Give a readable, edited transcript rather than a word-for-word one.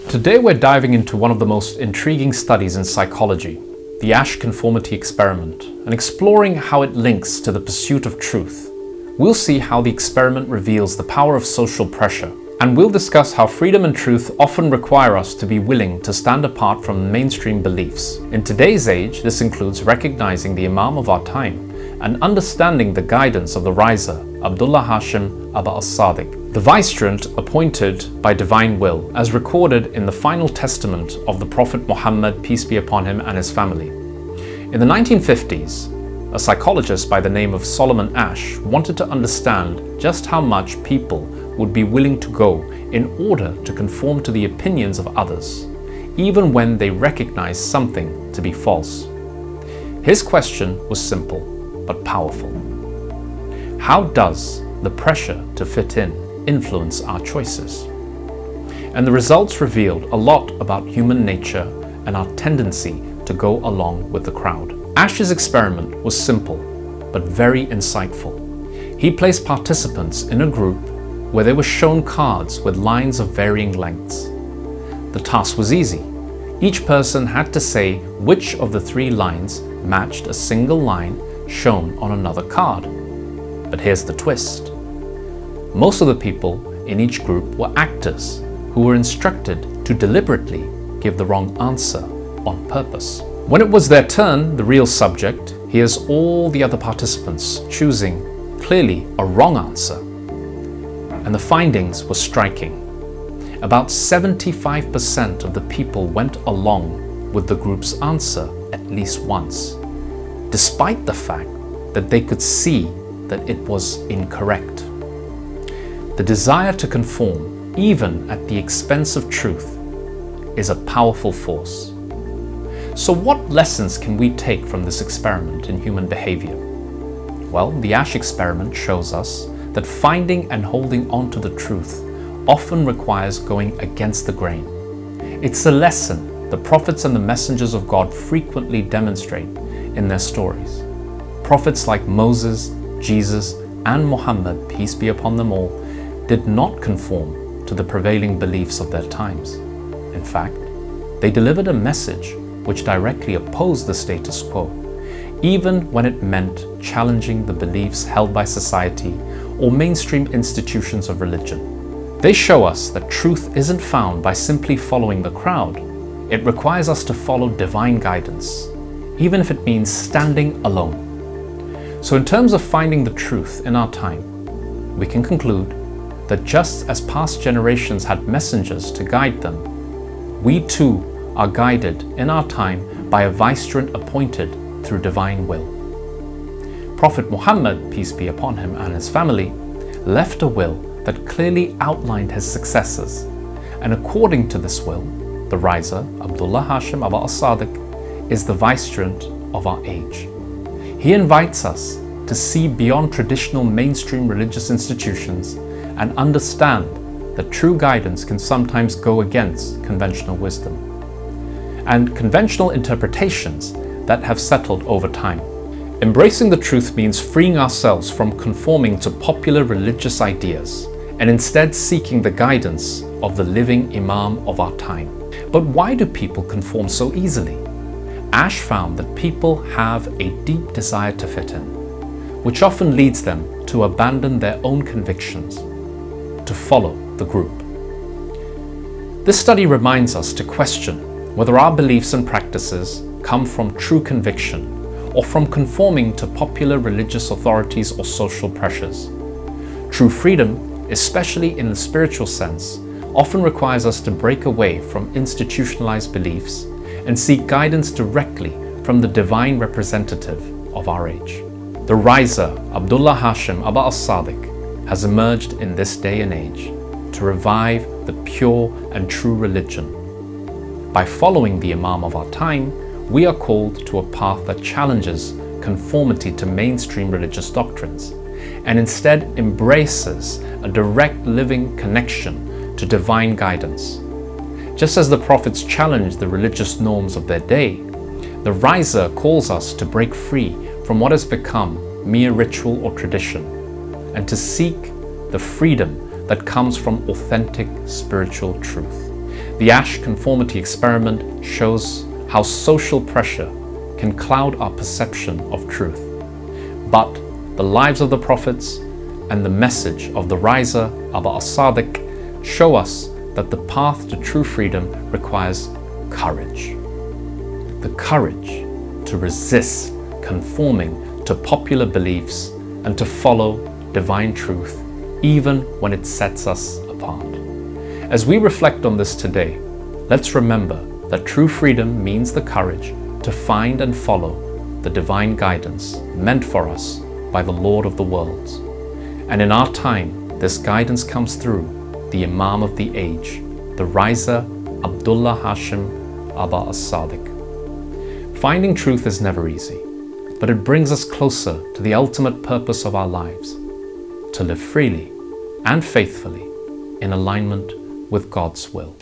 Today we're diving into one of the most intriguing studies in psychology, the Asch Conformity Experiment, and exploring how it links to the pursuit of truth. We'll see how the experiment reveals the power of social pressure, and we'll discuss how freedom and truth often require us to be willing to stand apart from mainstream beliefs. In today's age, this includes recognizing the Imam of our time and understanding the guidance of the riser, Abdullah Hashim Abba as-Sadiq, the vicegerent appointed by divine will, as recorded in the final testament of the Prophet Muhammad, peace be upon him, and his family. In the 1950s, a psychologist by the name of Solomon Asch wanted to understand just how much people would be willing to go in order to conform to the opinions of others, even when they recognized something to be false. His question was simple but powerful. How does the pressure to fit in influence our choices? And the results revealed a lot about human nature and our tendency to go along with the crowd. Asch's experiment was simple but very insightful. He placed participants in a group where they were shown cards with lines of varying lengths. The task was easy. Each person had to say which of the three lines matched a single line shown on another card. But here's the twist. Most of the people in each group were actors who were instructed to deliberately give the wrong answer on purpose. When it was their turn, the real subject hears all the other participants choosing clearly a wrong answer. And the findings were striking. About 75% of the people went along with the group's answer at least once, despite the fact that they could see that it was incorrect. The desire to conform, even at the expense of truth, is a powerful force. So what lessons can we take from this experiment in human behavior? Well, the Asch experiment shows us that finding and holding on to the truth often requires going against the grain. It's a lesson the prophets and the messengers of God frequently demonstrate in their stories. Prophets like Moses, Jesus, and Muhammad, peace be upon them all, did not conform to the prevailing beliefs of their times. In fact, they delivered a message which directly opposed the status quo, even when it meant challenging the beliefs held by society or mainstream institutions of religion. They show us that truth isn't found by simply following the crowd. It requires us to follow divine guidance, even if it means standing alone. So in terms of finding the truth in our time, we can conclude that just as past generations had messengers to guide them, we too are guided in our time by a vicegerent appointed through divine will. Prophet Muhammad, peace be upon him, and his family left a will that clearly outlined his successors, and according to this will, the riser, Abdullah Hashim Abba as-Sadiq, is the vicegerent of our age. He invites us to see beyond traditional mainstream religious institutions and understand that true guidance can sometimes go against conventional wisdom and conventional interpretations that have settled over time. Embracing the truth means freeing ourselves from conforming to popular religious ideas and instead seeking the guidance of the living Imam of our time. But why do people conform so easily? Asch found that people have a deep desire to fit in, which often leads them to abandon their own convictions, to follow the group. This study reminds us to question whether our beliefs and practices come from true conviction or from conforming to popular religious authorities or social pressures. True freedom, especially in the spiritual sense, often requires us to break away from institutionalized beliefs and seek guidance directly from the divine representative of our age. The riser, Abdullah Hashim Abba as-Sadiq, has emerged in this day and age to revive the pure and true religion. By following the Imam of our time, we are called to a path that challenges conformity to mainstream religious doctrines and instead embraces a direct living connection to divine guidance. Just as the prophets challenged the religious norms of their day, the riser calls us to break free from what has become mere ritual or tradition and to seek the freedom that comes from authentic spiritual truth. The Asch Conformity Experiment shows how social pressure can cloud our perception of truth. But the lives of the prophets and the message of the riser, Abu as-Sadiq, show us that the path to true freedom requires courage. The courage to resist conforming to popular beliefs and to follow divine truth, even when it sets us apart. As we reflect on this today, let's remember that true freedom means the courage to find and follow the divine guidance meant for us by the Lord of the worlds. And in our time, this guidance comes through the Imam of the age, the riser Abdullah Hashim Abu as-Sadiq. Finding truth is never easy, but it brings us closer to the ultimate purpose of our lives, to live freely and faithfully in alignment with God's will.